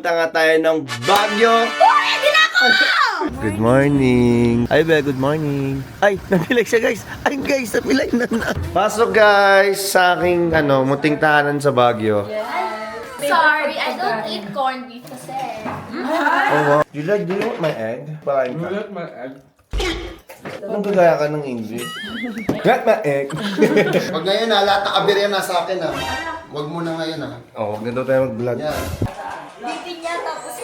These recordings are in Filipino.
Punta nga tayo ng Baguio. Good morning. Ay, be, good morning. Ay, napilay siya, guys. Ay, guys, napilay na. Pasok, guys, sa aking, muting tahanan sa Baguio. Sorry, I don't eat corned beef kasi. Oh, wow. July, do you want my egg? Bakain ka. Not my egg. Anong gagaya ka ng English? Get my egg. Pag ngayon na, lahat ng kabir yan nasa akin ha. Huwag mo na ngayon ha. Oh, ganito tayo mag-vlog. Yan. Bitin niya tapos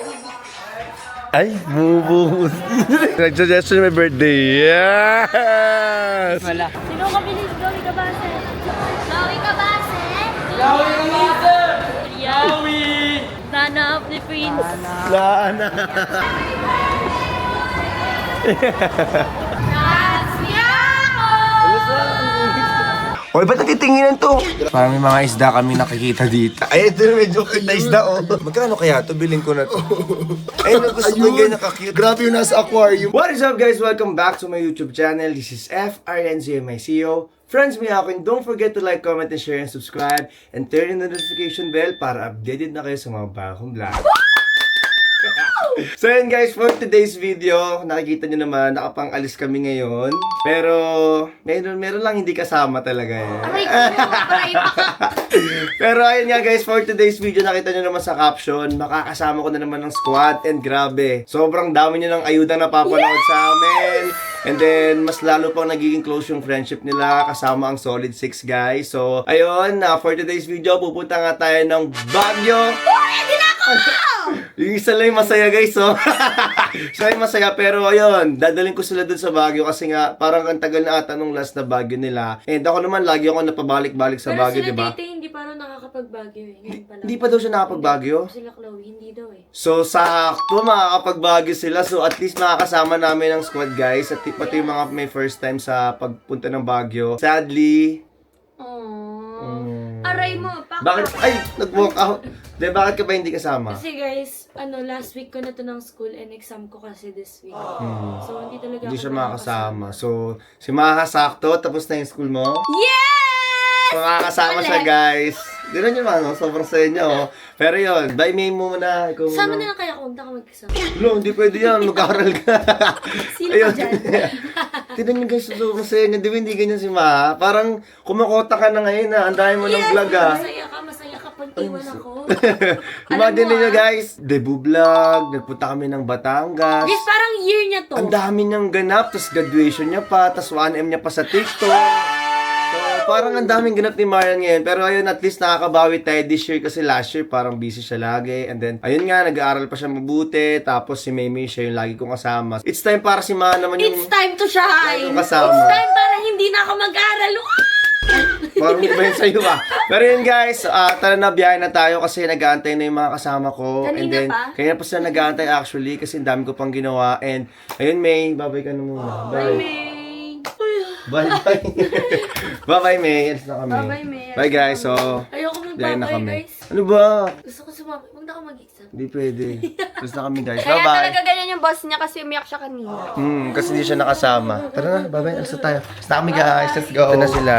Ay, bubus. Nag-suggestion my birthday. Yes! Sino ka bilis? Gawi ka base? Gawi ka base? Gawi ka base! Gawi! Nana of the Prince. Lana. Hoy, ba't natitinginan to? Parang may mga isda kami nakikita dito. Ay, ito medyo cute na isda, oh. Magkano kaya to? Bilhin ko na to. Ay, gusto ko yung ganyan nakakute. Grabe yung nasa aquarium. What is up, guys? Welcome back to my YouTube channel. This is FRNZMICO. Friends, may ako, and don't forget to like, comment, and share, and subscribe. And turn on the notification bell para updated na kayo sa mga bagong vlog. So yun guys, for today's video, nakikita nyo naman, nakapang-alis kami ngayon. Pero, meron lang hindi kasama talaga eh. Pero ayun nga guys, for today's video, nakita nyo naman sa caption, makakasama ko na naman ng squad, and grabe, sobrang dami nyo ng ayuda na papanood sa amin. And then, mas lalo pang nagiging close yung friendship nila, kasama ang Solid 6 guys. So, ayun, for today's video, pupunta nga tayo ng Baguio. Yung isa lang yung masaya guys, so. Siya yung masaya, pero ayun, dadalhin ko sila dun sa Baguio kasi nga, parang ang tagal na ata nung last na Baguio nila. And ako naman, lagi ako napabalik-balik sa Baguio, di ba? Pero sila hindi pa rin nakakapag-Baguio eh. Ngayon pa lang. Hindi pa daw siya nakapag-Baguio? Sila Chloe, hindi daw eh. So, sakto, makakapag-Baguio sila. So, at least makakasama namin ang squad guys. At pati yung mga may first time sa pagpunta ng Baguio. Sadly, Aray mo, bakit? Ay, nag-walk out. De, bakit ka ba hindi kasama? Kasi guys, last week ko na to ng school and exam ko kasi this week. So, hindi talaga Hindi ako siya makakasama. So, si Maha sakto, tapos na yung school mo. Yes! So, makakasama siya, guys. Ganun yun, sobrang saya niya, oh. Pero yun, bye May muna. Ikaw muna. Sama na lang kaya kung hindi ka magkasama. Lo, hindi pwede yan. Mag-aaral ka. Sino ka dyan? Tignan niyo guys, sobrang saya niya. Di ba hindi ganyan si Maha? Parang kumakota ka na ngayon, na. Ang dami mo ng vlog, Masaya ka pag iwan ako. Imagine niyo guys, debut vlog, nagpunta kami ng Batangas. Guys, parang year niya to. Ang dami niyang ganap, tapos graduation niya pa, tapos 1M niya pa sa TikTok. So, parang ang daming ganap ni Marian ngayon. Pero ayun, at least nakakabawi tayo this year kasi last year parang busy siya lagi. And then, ayun nga, nag-aaral pa siya mabuti. Tapos si Maymay siya yung lagi kong kasama. It's time para si Maha naman yung It's time to shine. yung kasama. It's time para hindi na ako mag-aral. Parang iba yun sa'yo ba? Pero yun guys, tara na, biyahe na tayo kasi nag-aantay na yung mga kasama ko. And Kanina then, pa? kaya pa sila nag-aantay actually kasi ang dami ko pang ginawa. And ayun May, babay ka na muna. Bye. Bye bye. Bye bye May. Alis na kami. Bye-bye, May. Bye guys. So, Ayoko biyahe na magbabay kami. guys. Ano ba? Gusto ko sumama. Huwag na ako mag-exam. Hindi pwede. Alis na kami guys. Kaya Bye bye. talaga ganyan yung boss niya kasi umiyak siya kanina. Kasi hindi siya nakasama. Tara na, bye bye. Alis na tayo. Alis na kami guys. Let's go. Ito na sila.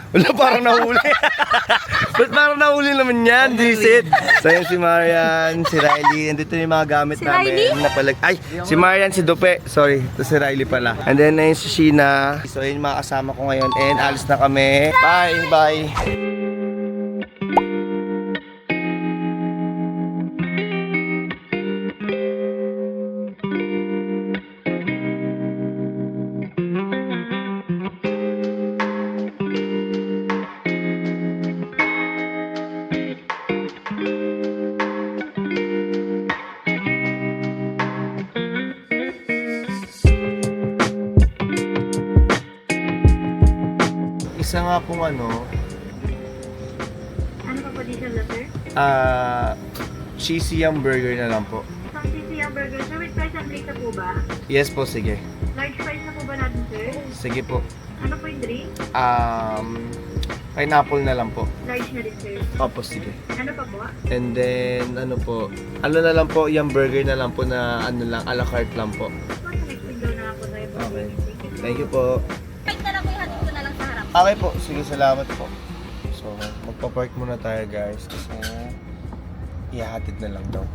Wala, parang nahuli. Ba't parang nahuli naman yan? Visit. So yun si Marian, si Riley. Andito yung mga gamit namin. Ay, si Marian, si Dupe. Sorry, ito si Riley pala. And then ayun si Sheena. So yun yung mga kasama ko ngayon. And alis na kami. Bye, bye. Isa nga pong Ano pa po dito, sir? cheesy hamburger na lang po. Isang cheesy hamburger, sir. With fries and drink na po ba? Yes po, sige. Large fries na po ba natin, sir? Sige po. Ano po yung drink? Pineapple na lang po. Large na din, sir. Opo, sige. Ano pa po? And then, ano na lang po, yung burger na lang po na ano lang, a la carte lang po. Sa next window na lang po tayo. Okay. Thank you po. Kahit na lang ko ihatid ko na lang sa harap. Okay po, sige, salamat po. So, magpa-park muna tayo guys kasi ihahatid na lang daw.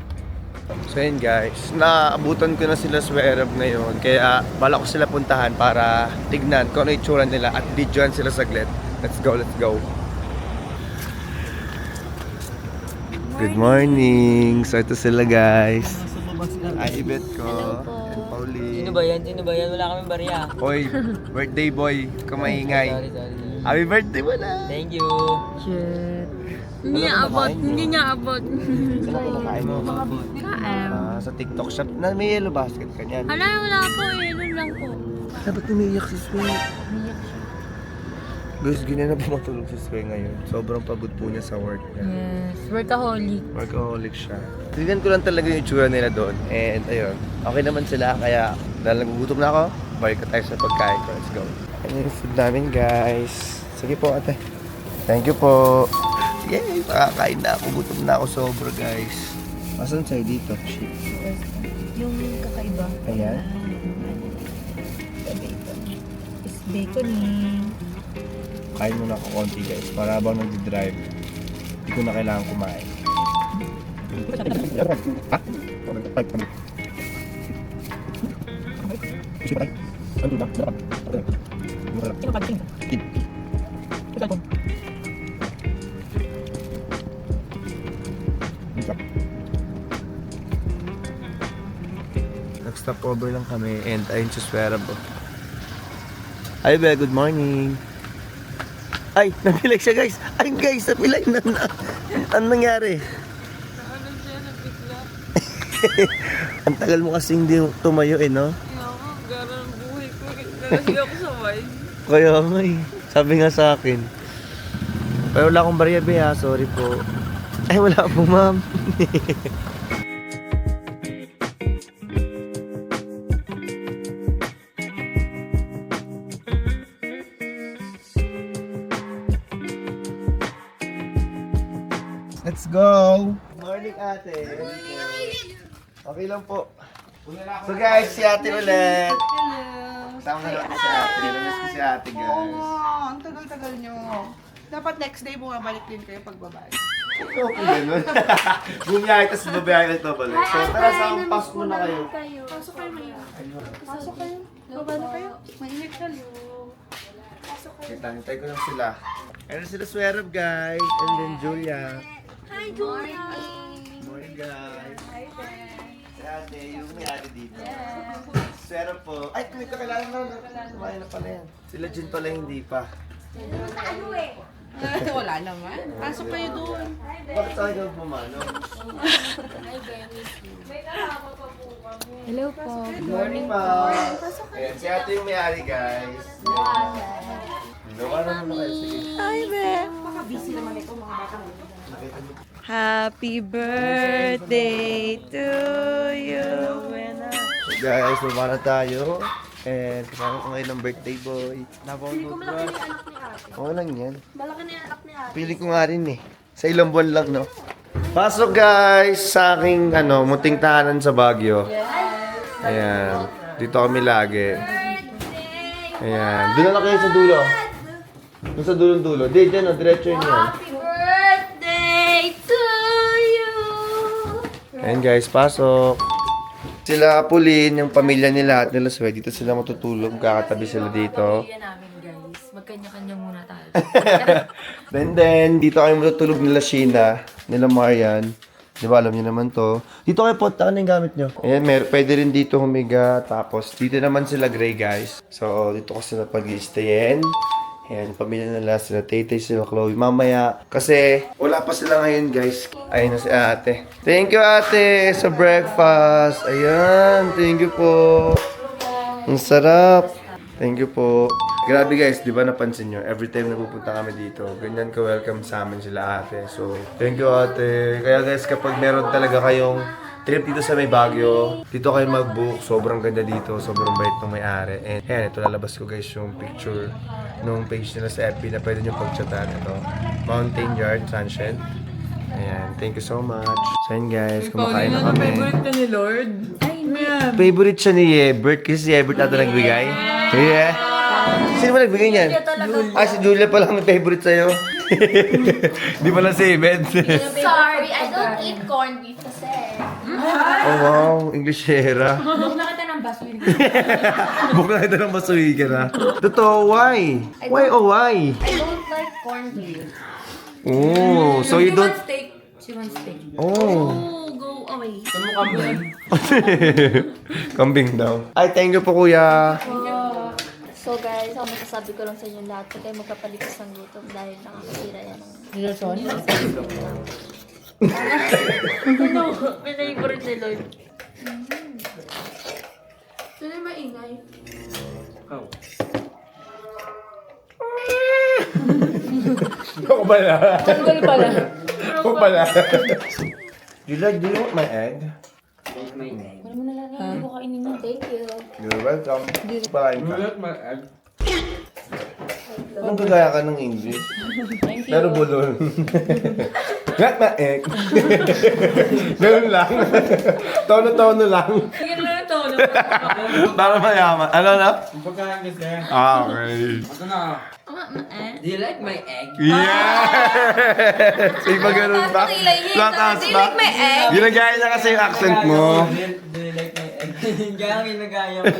So yun guys, naabutan ko na sila Swerve ngayon. Kaya bala ko sila puntahan para tignan kung ano itsura nila at videoan sila saglit. Let's go, let's go. Good morning! So ito sila guys. Ay, Ibet ko. And Pauline. Sino ba yan? Sino ba yan? Wala kaming barya. Hoy, birthday boy, kumaingay. Sorry. Happy birthday mo na! Thank you. Hindi niya abot. Hindi niya abot. Saan ako nakain mo? Sa TikTok shop. Na may yellow basket ka niyan. Wala po eh. Yun lang po. Dapat umiiyak si Sway. Guys, ganyan na po matulog si Sway ngayon. Sobrang pagod po niya sa work niya. Yes. Workaholic. Workaholic siya. Tignan ko lang talaga yung itsura nila doon. And ayun, okay naman sila. Kaya dahil nagugutom na ako, balik ka tayo sa pagkain ko. Let's go. Ano yung food namin guys? Sige po ate. Thank you po. Yay! Makakain na ako. Gutom na ako sobra guys. Asan sa'yo dito? Shit. Yung kakaiba. Ayan. Is bacon eh. Kain muna ako konti guys. Para habang nag-drive, hindi ko na kailangan kumain. Ha? Nag-stop over lang kami and ayun si Swerve. Hi Be, good morning. Ay, napilay siya guys. Ay guys, napilay na. Ano nangyari? Ano siya? Nabigla. Ang tagal mo kasi hindi tumayo eh, no? Kaya ako, gara ng buhay ko. Nalagay ako sa wine. Kaya nga eh. Sabi nga sa akin. Pero wala akong barya, Be, ha? Sorry po. Ay, wala po, ma'am. Let's go! Good morning, ate. Okay lang po. So guys, si ate ulit. Hello. Sama na natin si ate. Namiss ko si ate, Oo guys. nga, ang tagal-tagal nyo. Dapat next day bumabalik din kayo pagbabalik. Okay, ganun. Bumiyahe, tapos babiyahe ulit babalik. So tara, sa pasok muna kayo. Pasok kayo, Maya. Pasok kayo. Baba na kayo. Mainit ka. Kita, hintay ko lang sila. Ayun sila Swerve, guys. And then Julia. Hi, Julia. Morning, guys. Si ate, yung may ate dito. Swerve po. Ay, may kakilala na. Kumain na pala yan. Sila Jun pala hindi pa. Wala naman. Pasok kayo doon. Bakit sa akin pumano? Hello po. Good morning, pa. Ayan, si ate yung may-ari, guys. Gawa na muna kayo. Sige. Hi, Be. Happy birthday to you. So guys, baba na tayo. And kasama ko ngayon ng birthday boy. Hindi ko malaki na yung anak ni ate. Oo lang yan. Malaki na yung anak ni ate. Pili ko nga rin eh. Sa ilang buwan lang, no? Pasok guys sa aking munting tahanan sa Baguio. Ayan. Dito kami lagi. Ayan. Doon na lang kayo sa dulo. Doon sa dulo-dulo. Di, dyan o. Diretso yun yan. Happy birthday to you. Ayan guys, pasok. Sila Pauline, yung pamilya nila at nila Sway. Dito sila matutulog. Kakatabi sila dito. Pamilya namin guys. Magkanya-kanya muna tayo. Then, dito kayo matutulog nila Sheena, nila Marian. Di ba, alam niyo naman to. Dito kayo po, ano yung gamit nyo? Ayan, pwede rin dito humiga. Tapos, dito naman sila Gray, guys. So, dito ko sila pag-i-stayin. Ayan, pamilya nila, sila Tay-Tay, sila Chloe. Mamaya, kasi wala pa sila ngayon, guys. Ayun na si ate. Thank you, ate, sa breakfast. Ayan, thank you po. Ang sarap. Thank you po. Grabe guys, di ba napansin nyo? Every time na pupunta kami dito, ganyan ka-welcome sa amin sila ate. So, thank you ate. Kaya guys, kapag meron talaga kayong trip dito sa may Baguio, dito kayo mag-book. Sobrang ganda dito, sobrang bait ng may-ari. And ayan, ito lalabas ko guys yung picture nung page nila sa FB na pwede nyo pag-chatan. Ito, Mountain Yard, Sunshine. Ayan, thank you so much. So yun guys, kumakain na kami. Favorite ka ni Lord? Favorite siya ni Ebert kasi si Ebert ata nagbigay. Yeah. Sino ba nagbigay niyan? Ah, si Julia pala ang favorite sa'yo. Di pala saved. Sorry, I don't eat corned beef kasi. Oh wow, Englishera. Buk na kita ng baswin. Bukla kita ng basuhigan ha. Totoo, why? Why oh why? I don't like corned beef. Oh, so you don't... Steak. She wants steak. Oh. Oh, go away. Kambing daw. Ay, thank you po kuya. So guys, ako masasabi ko lang sa inyo lahat. Huwag kayo magpapalipas ng gutom dahil nakakasira yan ng... Nilson? May neighbor ni Lloyd. Sino yung maingay? Ako pala. Tanggol pala. Ako pala. You like, do you want my egg? Wala mo na lang. Hindi ko kainin mo. Thank you. You're welcome. Pakain ka. Anong gagaya ka ng English? Pero bulol. Not my egg. Ganun lang. Tono-tono lang. Sige na ito. Para mayaman. Ano na? Ah, okay. Do you like my egg? Yeah! Iba ganun ba? Lakas ba? Ginagaya niya kasi yung accent mo. Do you like my egg? Kaya ang ginagaya mo.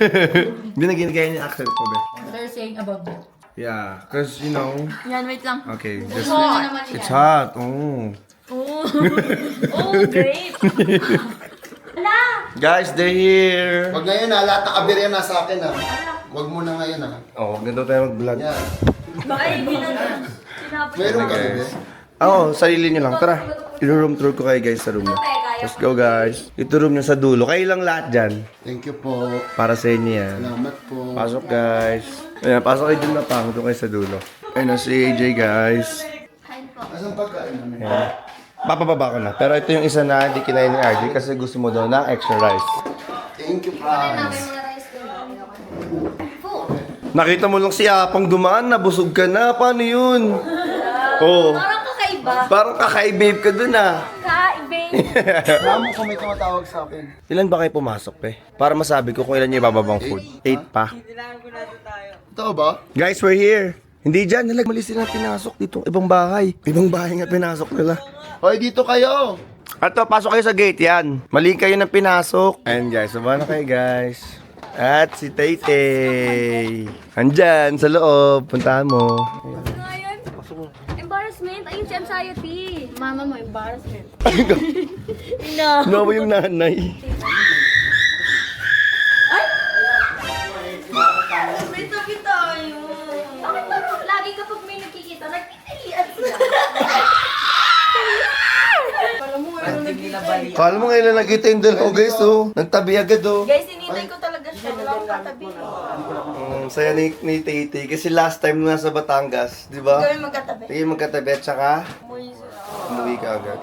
Hindi na ginagaya niya yung accent mo, be. They're saying about that. Yeah, cause you know. Yan, wait lang. Okay, just, hot. it's hot. Oh. Oh, great. Guys, they're here. Wag ngayon ha, lahat ng abirya nasa akin ha. Wag mo na ngayon ha. Oh, ganito tayo mag-vlog. Yan. Ay, hindi na sinapos. Meron ka Guys. ba? Oo, sarili nyo lang. Tara, i-room tour ko kayo guys sa room niya. Let's go guys. Ito room niya sa dulo. Kayo lang lahat dyan. Thank you po. Para sa inyo yan. Salamat po. Pasok guys. Ayan, pasok kayo dun na pang. Doon kayo sa dulo. Ayun na si AJ guys. Asan pagkain namin? Ayan. Papababa ko na. Pero ito yung isa na hindi kinain ni RJ kasi gusto mo daw ng extra rice. Thank you, Franz. Nakita mo lang si Apang dumaan, nabusog ka na. Paano yun? Oo. Parang kakaiba. Parang kakaibib ka dun ah. Kaiba. Alam mo kung may tumatawag sa akin. Ilan ba kayo pumasok pe? Para masabi ko kung ilan yung ibababang food. 8 pa. Totoo ba? Guys, we're here. Hindi dyan, malis sila pinasok dito. Ibang bahay. Ibang bahay nga pinasok nila. Hoy, dito kayo. Ato, pasok kayo sa gate yan. Mali kayo ng pinasok. Ayan guys, saba na kayo guys. At si Tay-Tay. Andyan, sa loob. Puntahan mo. Ngayon, embarrassment. Ayun si anxiety. Mama mo, embarrassment. Nawa yung nanay. May tabi tayo. Bakit ba lagi kapag may nakikita, nagtitilian sila? Kala mo ngayon na nakita yung dalawa guys oh. Nagtabi agad oh. Guys, hinintay ko talaga siya. Wala akong katabi. Saya ni Tay-Tay. Kasi last time nung nasa Batangas, di ba? Gawin magkatabi. Sige, magkatabi at saka umuwi ka agad.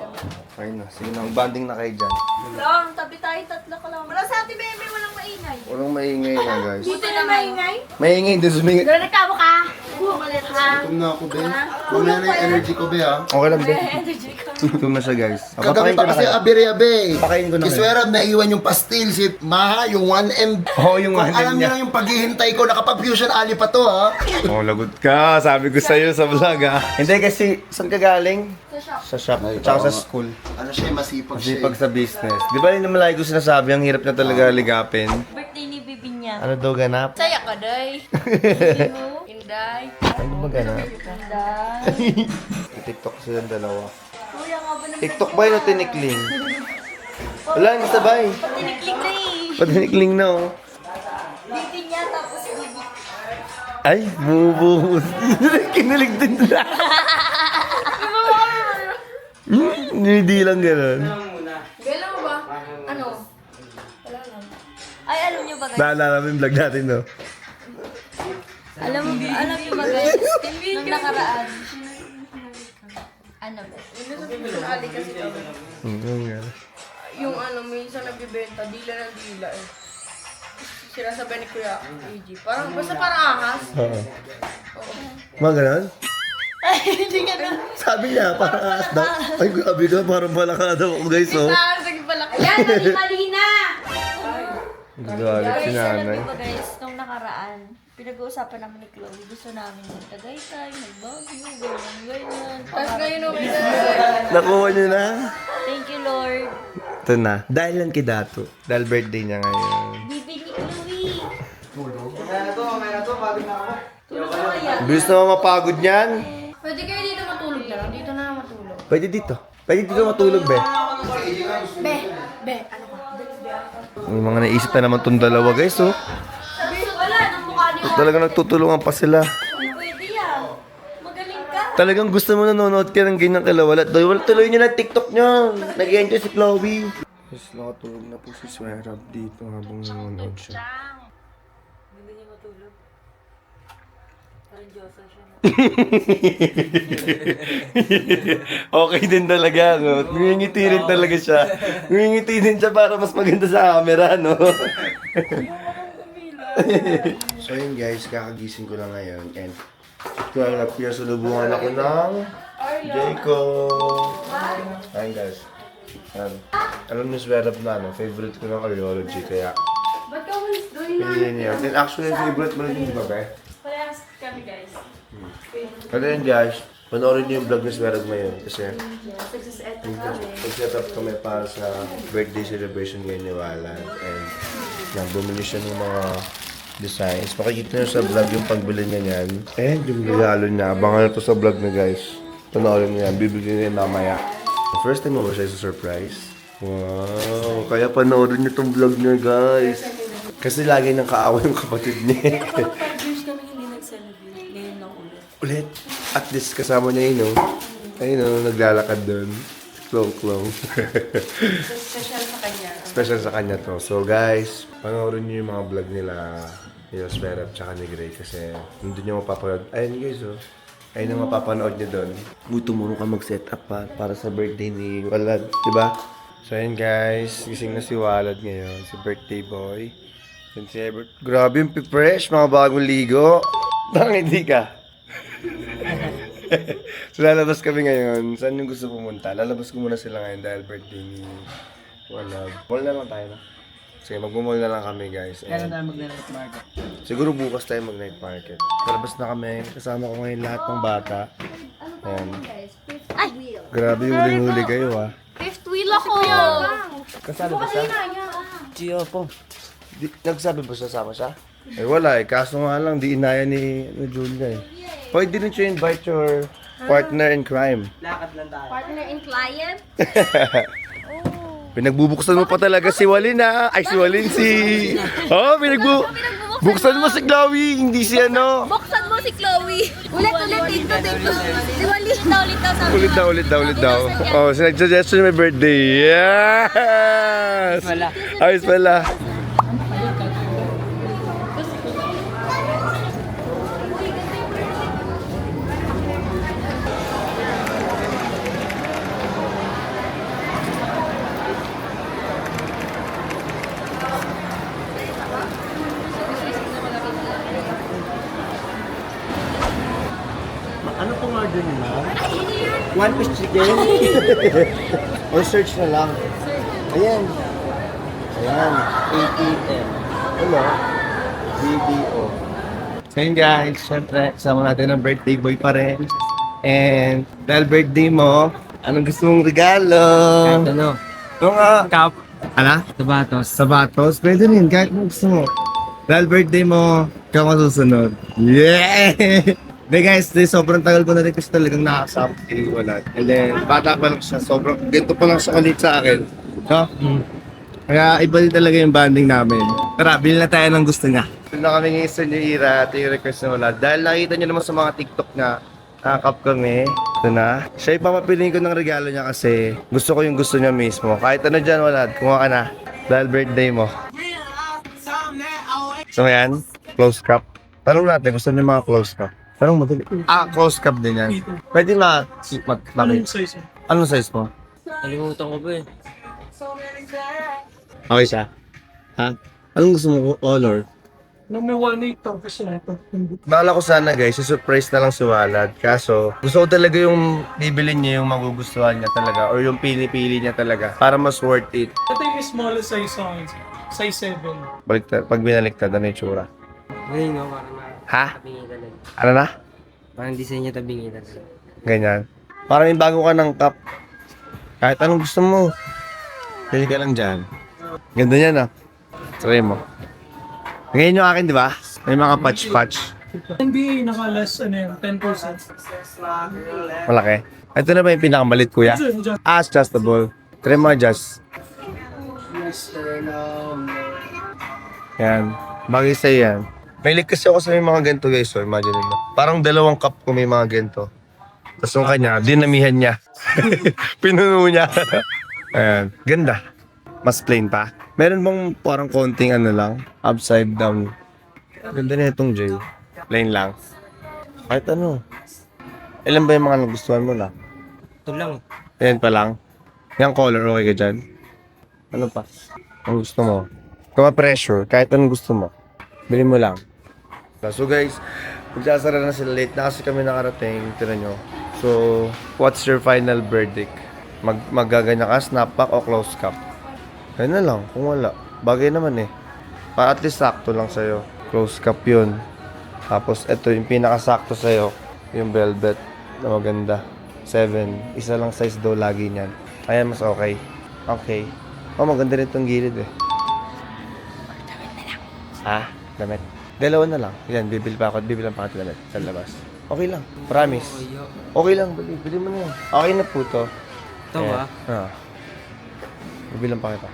Ayun na, sige na, banding na kayo dyan. Lang, tabi tayo, tatlo ka lang. Wala sa ate bebe, walang maingay. Walang maingay na guys. Buti na maingay. Maingay din sumingit. Pero nagkamo ka. Kumalit ha. Tum na ako, Ben. Mamaya na yung energy ko, Be, ha? Okay lang ba? Tum na siya guys. Kagabi Papakain pa ko na kasi kayo. abirya, Be. Pakain ko na kayo. Kiswera, naiwan yung pastil. Si Maha, yung 1M. Oo, yung Kung 1M alam niyo niya. lang yung paghihintay ko, nakapag-fusion ali pa to, ha? Oh, lagot ka. Sabi ko sa'yo sa vlog ha. Hindi kasi, saan ka galing? Sa shop. Ay, Tsaka oo sa nga. school. Ano siya, masipag siya. Masipag sa business. Di ba yun naman lagi ko sinasabi, ang hirap na talaga ligapin. Birthday ni Bibi niya. Ano daw ganap? Saya ka, day. Inday. Ano ba ganap? Inday. TikTok silang dalawa. Kuya nga ba naman? TikTok ba yun o tinikling? Wala, hindi sabay. Tinikling na eh. Patinikling na oh. Bibi niya tapos bibi. Ay, bumubuhos. Kinilig din na. Hindi lang ganun. Galaw ba? Ano? Wala lang. Ay, alam niyo ba guys? Naalala mo yung vlog natin, no? Alam niyo ba guys? Nung nakaraan. Ano ba? Ali kasi kami. Yung ano, minsan nagbibenta, dila ng dila eh. Sinasabi ni Kuya AG. Parang, basta parang ahas. Oo. Mga ganun? Sabi niya, parang aas daw. Ay, grabe ka, parang balaka daw ako, guys, oh. Ah, sige pala. Yan, mali na. Galit si Guys, alam nanay. niyo ba guys? Nung nakaraan, pinag-uusapan namin ni Chloe. Gusto namin mag-Tagaytay, mag-Baguio, ganyan. Tapos ngayon okay na. Nakuha niyo na. Thank you, Lord. Ito na. Dahil lang kay Dato. Dahil birthday niya ngayon. Bibi ni Chloe. Tulog na kaya. Bilis naman mapagod niyan. Pwede kayo dito matulog na lang. Dito na lang matulog. Pwede dito. Pwede dito matulog, be. Be, ano ka? May mga naisip na naman itong dalawa, guys, oh. Wala, nang mukha niya. Talagang nagtutulungan pa sila. Pwede yan. Magaling ka. Talagang gusto mo nanonood ka ng ganyan kalawalat. Tuloy niyo na TikTok niyo. Nag-enjoy si Chloe. Yes, nakatulog na po si Swerab dito habang nanonood siya. Hindi niya matulog. Parang Diyosa siya. Okay din talaga, no? Ngingiti rin talaga siya. Ngingiti din siya para mas maganda sa camera, no? So yun guys, kakagising ko lang ngayon. And kaya pinasulubungan ako ng Jacob. Ayun guys. Alam niyo Swerab na, no? Favorite ko ng cardiology, kaya Ba't ka walis doon? pinili niya. And actually, favorite mo rin yung di ba, be? Parehas kami, guys. Pero yun guys, panoorin niyo yung vlog ni Swerab ngayon kasi Nagsiset kami. nag-set up kami para sa birthday celebration ngayon ni Walan. And bumili siya ng mga designs. Makikita niyo sa vlog yung pagbili niya niyan. And yung regalo niya, abangan na to sa vlog na guys. Panoorin niyo yan, bibili niya mamaya. First time mo ba siya sa surprise? Wow, kaya panoorin niyo tong vlog niya guys. Kasi lagi nang kaaway yung kapatid niya. Parang 5 years kami hindi nag-celebrate. Ngayon lang ulit. Ulit. At least kasama niya yun, no? Ayun, no? Naglalakad doon. Klong-klong. Special sa kanya. Special sa kanya to. So guys, panoorin niyo yung mga vlog nila. Yung Swerab tsaka ni Gray kasi nandun yung mapapanood. Ayun guys, oh. Ayun ang mapapanood niyo doon. Tumulong ka mag-set up pa para sa birthday ni Walad. Diba? So ayun guys, gising na si Walad ngayon. Si birthday boy. Yun si Ebert. Grabe yung fresh, mga bagong ligo. Tang hindi ka. So lalabas kami ngayon. Saan yung gusto pumunta? Lalabas ko muna sila ngayon dahil birthday ni Walad. Mall na lang tayo na. Sige, mag-mall na lang kami guys. Kaya And na mag-night market. siguro bukas tayo mag-night market. Lalabas na kami. Kasama ko ngayon lahat ng bata. Ayan. Grabe yung huling-huli kayo ah. Fifth wheel ako. Kasali ba siya? Gio po. Nagsabi ba sasama siya? Eh wala eh. Kaso nga lang, di inaya ni Julia eh. Pwede rin siya invite your partner in crime. Lakad lang tayo. Partner in client. Pinagbubuksan mo pa talaga si Walin ha. Ay si Walin si... Oh, buksan mo si Chloe, hindi si ano. Buksan mo si Chloe. Ulit, dito. Si Wally daw, ulit daw sabi. Ulit daw. Oh, sinag-suggestion may birthday. Yes! Ayos pala. Ano pong order niyo, ma'am? One piece chicken? Or search na lang? Ayan. Ayan. ATM. Ano? BDO. So yun guys, syempre, kasama natin ang birthday boy pa rin. And dahil birthday mo, anong gusto mong regalo? Ano? Mga... Cup. Ano? Sabatos. Sabatos? Pwede rin, kahit mo gusto mo. Dahil birthday mo, ikaw masusunod. Yeah! Hey guys, sobrang tagal ko na rin kasi talagang nakasama si Walad. And then, bata pa lang siya, sobrang, ganito pa lang siya kalit sa akin. No? Kaya iba din talaga yung banding namin. Tara, bilhin na tayo ng gusto niya. Doon na kami ngayon sa New Era, ito yung request na Walad. Dahil nakita niyo naman sa mga TikTok na nakakap kami. Ito na. Siya yung papapiliin ko ng regalo niya kasi gusto ko yung gusto niya mismo. Kahit ano dyan, Walad, kumuha ka na. Dahil birthday mo. So yan, close cup. Tanong natin, gusto niyo mga close cup? Tanong mo, close cup din yan. Pwede Anong size mo? Anong size mo? Nalimutan ko ba eh. Okay siya? Ha? Anong gusto mo color? Nung may 1.8 to, kasi na ito. Bakala ko sana guys, surprise na lang si Walad. Kaso, gusto ko talaga yung bibili niya yung magugustuhan niya talaga or yung pili-pili niya talaga para mas worth it. Ito yung smallest size sa akin. Size 7. Baliktad, pag binaliktad, ano yung tsura? Ngayon nga, parang Ha? Tabingi talaga. Ano na? Parang design niya tabingi talaga. Ganyan. Parang may bago ka ng cup. Kahit anong gusto mo. Pili ka lang dyan. Ganda niyan ah. Try mo. Ngayon yung akin, di ba? May mga patch-patch. NBA naka-less, 10%. Malaki. Ito na ba yung pinakamalit, kuya? Adjustable. Try mo adjust. Yan. Bagay sa'yo yan. May kasi ako sa may mga ganito guys. So imagine mo. Parang 2 cup ko may mga ganito. Tapos yung kanya, dinamihan niya. Pinuno niya. Ayan. Ganda. Mas plain pa. Meron bang parang konting ano lang? Upside down. Ganda na itong J. Plain lang. Kahit ano. Ilan ba yung mga nagustuhan mo na? Ito lang. Ayan pa lang. Yung color, okay ka dyan? Ano pa? Ang gusto mo? Kung ma-pressure, kahit anong gusto mo, bilhin mo lang. So guys, magsasara na sila, late na kasi kami nakarating. Tira nyo. So, what's your final verdict? Magaganya ka, snap pack o close cup? Kaya na lang, kung wala. Bagay naman eh. Para at least sakto lang sa'yo. Close cup yun. Tapos ito yung pinakasakto sa'yo. Yung velvet na maganda. 7. Isa lang size daw lagi niyan. Kaya mas okay. Okay. Oh, maganda rin itong gilid eh. Ha? Damit? 2 na lang. Yan, bibili pa ako. Bibili pa ako damit sa labas. Okay lang. Promise. Okay lang. Bili mo na yan. Okay na po to. Ito ba? Bibili pa kita.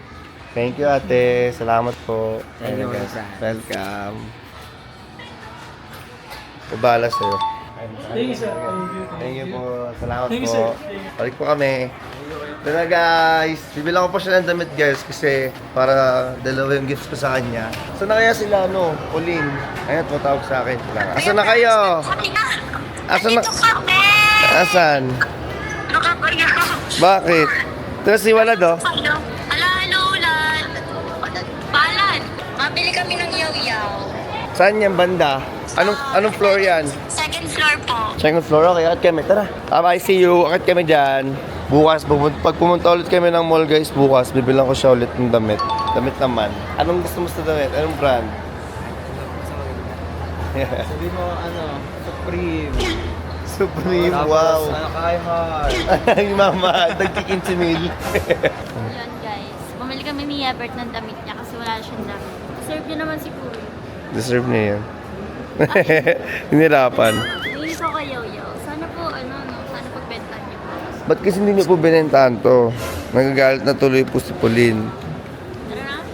Thank you ate. Salamat po. Thank you, guys. Rosa. Welcome. Ibala sa'yo. Thank you, sir. Thank you po. Salamat Thank you, po. sir. Balik po kami. Ito na guys. Bibilang ko po siya ng damit guys kasi para 2 yung gifts ko sa kanya. Saan na kaya sila Pauline? Ayan, tumatawag sa akin. Asan na kayo? Asan na? Asan? Bakit? Ito si Walad oh. Hello, Ulan. Balan. Mabili kami ng yaw-yaw. Saan yung banda? Anong floor yan? Second floor po. Second floor, okay, akit kami. Tara. I see you. Akit kami dyan. Bukas, pag pumunta ulit kami ng mall guys, bukas, bibilang ko siya ulit ng damit. Damit naman. Anong gusto mo sa damit? Anong brand? Sabi mo, Supreme. Supreme, wow. kay Heart. Ay, mama, nagkikin si Mil. Yun guys, bumili kami ni Ebert ng damit niya kasi wala siyang damit. Serve niya naman si Kuya. Deserve niya yan. Hinirapan. Nainis ako kay Yaw-Yaw. Sana po, sana pagbenta niyo po. Ba't kasi hindi niyo po binentahan to? Nagagalit na tuloy po si Pauline. Tara na.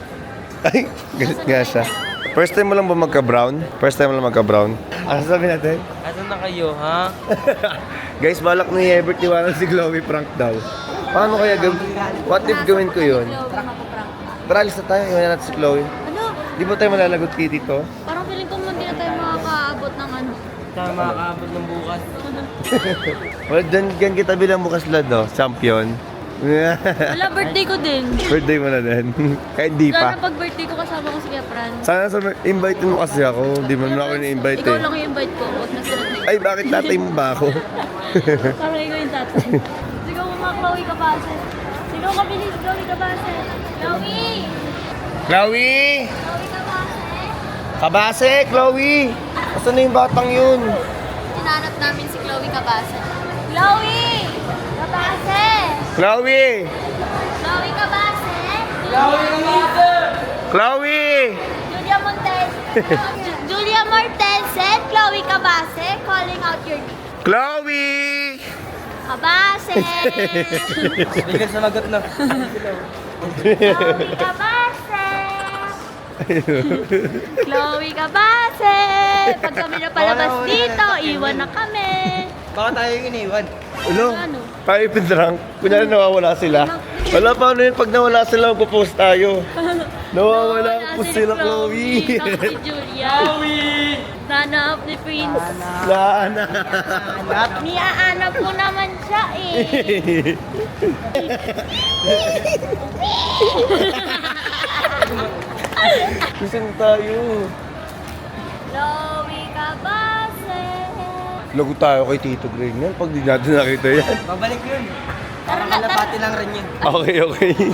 Ay, galit nga siya. First time mo lang ba magka-brown? First time mo lang magka-brown? Ano sabi natin? Asan na kayo, ha? Guys, balak ni Ebert iwanan si Chloe prank daw. Paano kaya what if gawin ko yun? Chloe, mapaprank. Tara, alis na tayo. Iwanan natin si Chloe. Ano? Di ba tayo malalagot kiti to? Parang feeling ko hindi na tayo makakaabot ng Tayo makakaabot ng bukas. Well, dyan kita bilang bukas lad, no? Champion. Wala, birthday ko din. Birthday mo na din. Kahit di Sana pa. pag birthday ko kasama ko si Kuya Fran. Sana invite mo kasi ako. Di mo na ako ni-invite Ikaw eh. lang yung invite ko. Huwag na sila na Ay, bakit tatay mo ba ako? Parang ikaw yung tatay. Sigaw mo mga Chloe Cabase. Sigaw ka bilis, Chloe Cabase. Chloe! Chloe! Chloe Cabase! Kabase, Chloe! Asan na yung batang yun? Hinanap namin si Chloe Cabase. Chloe! Cabase! Chloe! Chloe Cabase! Chloe! Julia Montes! Julia Martels and Chloe Cabase calling out your name. Chloe! Cabase! Bigyan sa magot na. Chloe Cabase! Chloe Cabase! Pag kami na palabas dito, iwan na kami. Baka tayo yung iniwan. Ano? Tayo pinrang. Kunyari nawawala sila. Wala pa ano yun, pag nawala sila, magpo-post tayo. Nawawala po sila, Chloe. Si Julia. Chloe! Nana of the Prince. Laana. Niaana po naman siya eh. Kusin tayo. Chloe Cabase! Lago tayo kay Tito Greg yan pag di natin nakita yan. Babalik yun. Tara na, Kalapati lang rin yun. Okay.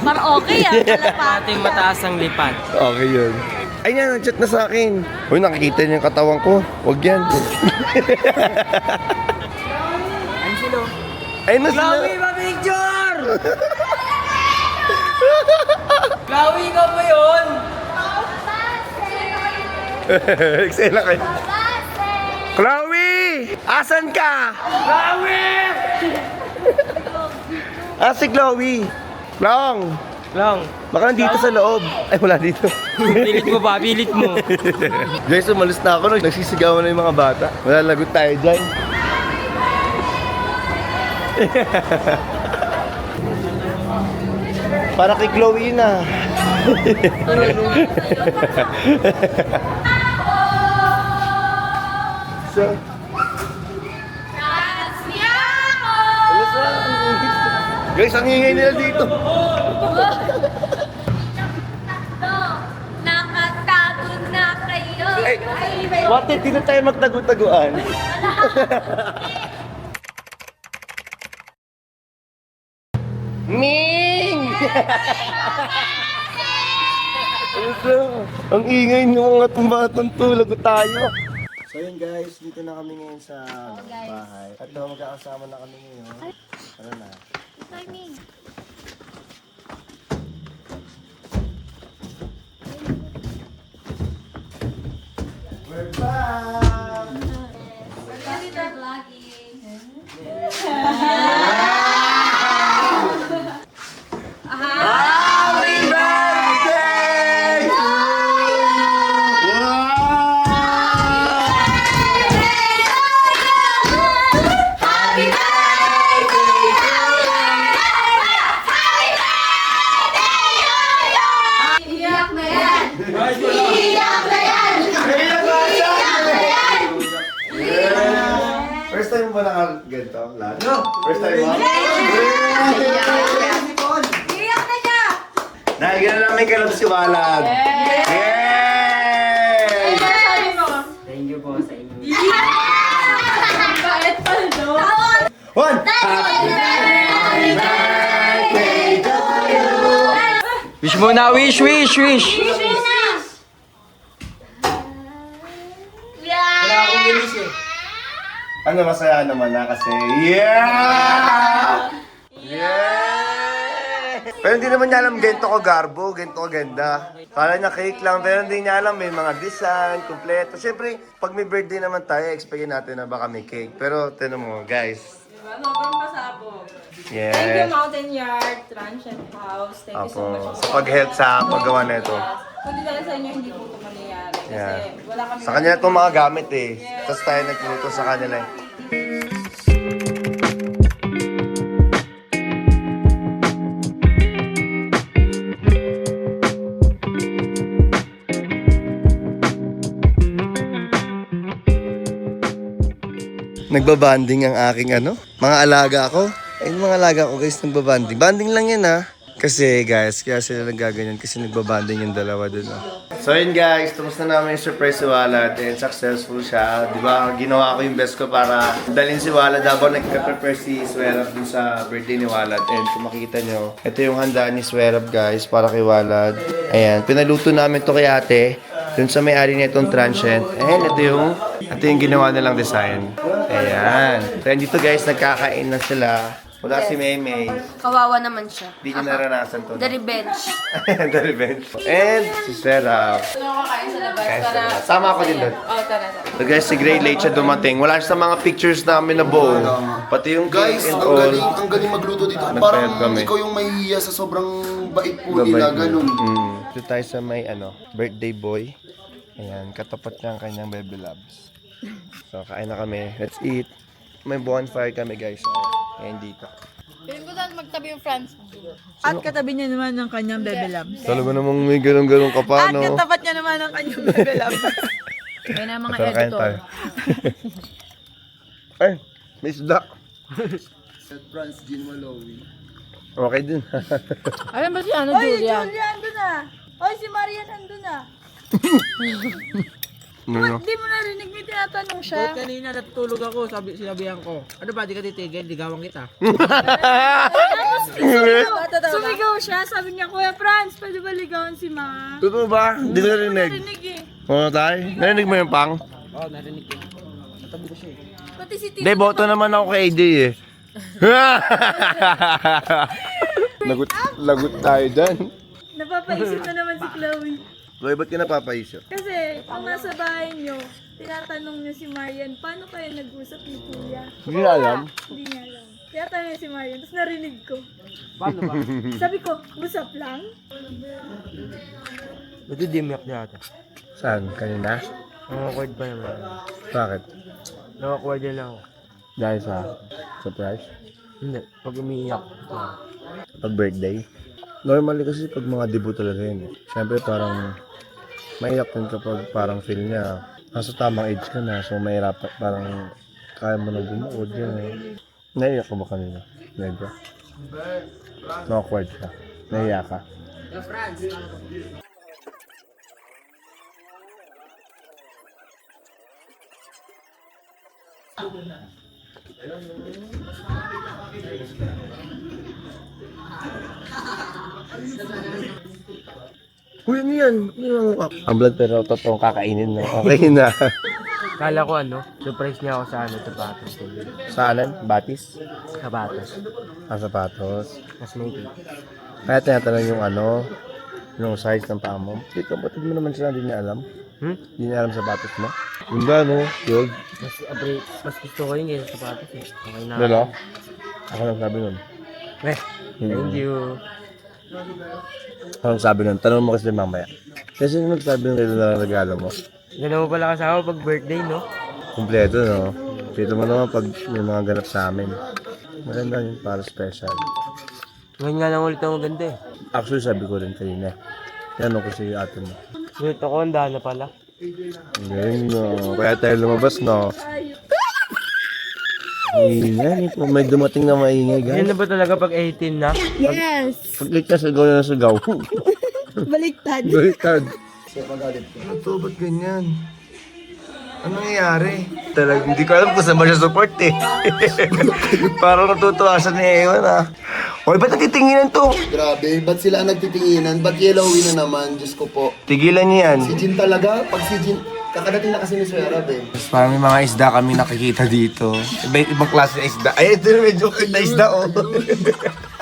Para okay ah. Kalapati. Ating mataas ang lipat. Okay yun. Ay yan, nag-chat na sa akin. Uy, nakikita niya yung katawan ko. Huwag yan. Ayun na sila. Chloe, pa-picture! Chloe, ikaw ba yun? Eksena kayo. Chloe! Asan ka? Chloe! Si Chloe. Long. Baka nandito sa loob. Ay, wala dito. Pilit mo ba? Pilit mo. Guys, umalis na ako. Nagsisigawan na yung mga bata. Wala, lagot tayo dyan. Para kay Chloe yun ah. So, guys, ang ingay nila dito. Nakatago na kayo. What if dito tayo magtago-taguan? Ming! Ang ingay ng mga tumbatang tulog tayo. So yun guys, dito na kami ngayon sa bahay. At magkakasama na kami ngayon. Tara na. We're back! Happy birthday to you! Iyak na yan! Iyak na yan! First time mo ba naka-ganito? No! First time mo? Iyak na niya! Dahil gano'n lang may kalab si Walad. Yay! Thank you po sa inyo. Bakit pa do? One! Happy birthday to you! Wish mo na, wish! Wala akong gilis eh. Ano, masaya naman na kasi, yeah! Pero hindi naman niya alam ganito ko garbo, ganito ko ganda. Kala niya cake lang, pero hindi niya alam may mga design, kompleto. Siyempre, pag may birthday naman tayo, expectin natin na baka may cake. Pero, tinan mo, guys. Diba? Sobrang pasabog. Yes. Thank you, Mountain Yard, Transient House. Thank you so much. Apo, sa pag-help sa paggawa na ito. Kung di dahil sa inyo, hindi po ito mangyayari. Kasi Yeah. wala kami... Sa kanya itong mga gamit eh. Tapos tayo nagluto sa kanila eh. Nagbabanding ang aking mga alaga ko. Ayun mga alaga ko guys, nagbabanding. Banding lang yan ha. Kasi guys, kaya sila nagaganyan kasi nagbabanding yung dalawa dun. So yun guys, tapos na namin yung surprise si Walad and successful siya. Di ba? Ginawa ko yung best ko para dalhin si Walad habang nagka-prepare si Swerab dun sa birthday ni Walad. And kung makikita nyo, ito yung handa ni Swerab guys para kay Walad. Ayan, pinaluto namin to kay ate dun sa may-ari na itong transient. And ito yung ginawa nilang design. Ayan. So dito guys, nagkakain na sila. Wala si Maymay. Kawawa naman siya. Hindi niya naranasan to. The revenge. The revenge. And si Swerab. Kakain sa labas Kaya para... sama ako din doon. Oh, tara. So guys, si Gray late siya dumating. Wala siya sa mga pictures namin na buo. Pati yung cake Guys, and ang all. galing magluto dito. Nagpayag Parang kami. ikaw yung mahihiya sa sobrang bait po nila, ganun. Dito tayo sa may birthday boy. Ayan, katapat niya ang kanyang baby loves. So, kain na kami. Let's eat. May bonfire kami guys. Ayan dito. Piling ko saan magtabi yung friends. At katabi niya naman ng kanyang bebe labs. Talaga namang may ganun-ganun ka pa, At no? katapat niya naman ng kanyang bebe labs. Kaya na mga Tara, kain editor. tayo. Ay, may isda. Franz Jean Malawi. Okay din. Alam ba si Julian? Julian, andun na! Oy, si Marian andun na! Ano? Hindi mo narinig, may tinatanong siya. Kanina natutulog ako, sinabihan ko. Ano ba, di ka titigil, ligawan kita. Sumigaw siya, sabi niya, Kuya Franz, pwede ba ligawan si Ma? Totoo ba? Hindi ko narinig. Narinig eh. Oo, tay? Narinig mo yung pang? Oo, narinig ko. Natabi ko siya eh. Pati si Tito. Hindi, boto naman ako kay AJ eh. Lagot tayo dyan. Napapaisip na naman si Chloe. Boy, ba't ka napapaisip? Kasi, kung nasa bahay niyo, tinatanong niya si Marian, paano kayo nag-usap ni Kuya? Hindi na alam. Hindi niya alam. Tinatanong niya si Marian, tapos narinig ko. Paano ba? Sabi ko, usap lang? Buti di umiyak niya ata. Saan? Kanina? Awkward pa naman. Bakit? Awkward din ako. Dahil sa surprise? Hindi, pag umiiyak. Pag birthday? Normally kasi pag mga debut talaga yun eh. Siyempre parang maiyak din kapag parang feel niya nasa tamang age ka na, so mahirap parang kaya mo na bumuod yun eh. Naiyak ka ba kanina? Medyo? Awkward ka? Naiyak ka? Uy, ano yan? Ang blood pero totoong kakainin na. Okay na. Kala ko surprise niya ako sa sapatos. Sa anan? Batis? Sapatos. Sapatos. Mas may cake. Kaya tinatanong yung size ng paa mo. Hindi, kapatid mo naman sila, hindi niya alam. Hindi niya alam sapatos mo. Yung ba, no? Yun. Mas gusto ko yung sapatos eh. Okay na. Lalo? Ako lang sabi nun. Thank you. Ako lang sabi nun. Tanong mo kasi mamaya. Kasi yung nagsabi ng regalo mo. Gano'n mo pala kasama pag birthday, no? Kompleto, no? Kita mo naman pag may mga ganap sa amin. Maganda yun para special. Ngayon nga lang ulit ako ganda eh. Actually, sabi ko rin kanina. Tinanong ko si ate mo. Ulit ako, handa na pala. Ngayon, no. Kaya tayo lumabas, no? Ingay, may dumating na maingay, guys. Yan na ba talaga pag 18 na? Yes! Pag late na sigaw na sigaw. Baliktad. Baliktad. Ano to? Ba't ganyan? Anong nangyayari? Talagang hindi ko alam kung saan ba siya support eh. Parang natutuwa siya ni Ewan ah. Hoy, ba't natitinginan to? Grabe, ba't sila ang nagtitinginan? Ba't yellowy na naman? Diyos ko po. Tigilan niyo yan. Si Jin talaga, pag si Jin, kakadating na kasi ni Suera, eh. Parang may mga isda kami nakikita dito. Ibang klase na isda. Ay, ito na medyo cute na isda oh.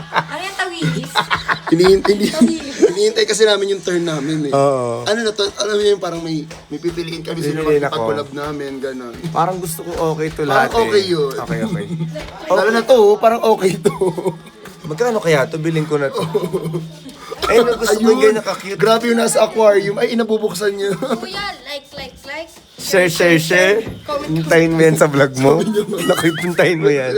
Ano yung tawigis? Hinihintay kasi namin yung turn namin eh. Oo. Ano na to, alam mo yun, parang may pipiliin kami sino Pipiliin ako. magpag-collab namin, gano'n. Parang gusto ko okay to lahat Parang okay yun. Okay. Lalo na to, parang okay to. Magkano kaya to? Bilhin ko na to. Ay, gusto ko yung ganyan ka-cute. Grabe yung nasa aquarium. Ay, inabubuksan niyo. Kuya, like. Share. Hintayin mo yan sa vlog mo. Hintayin mo yan.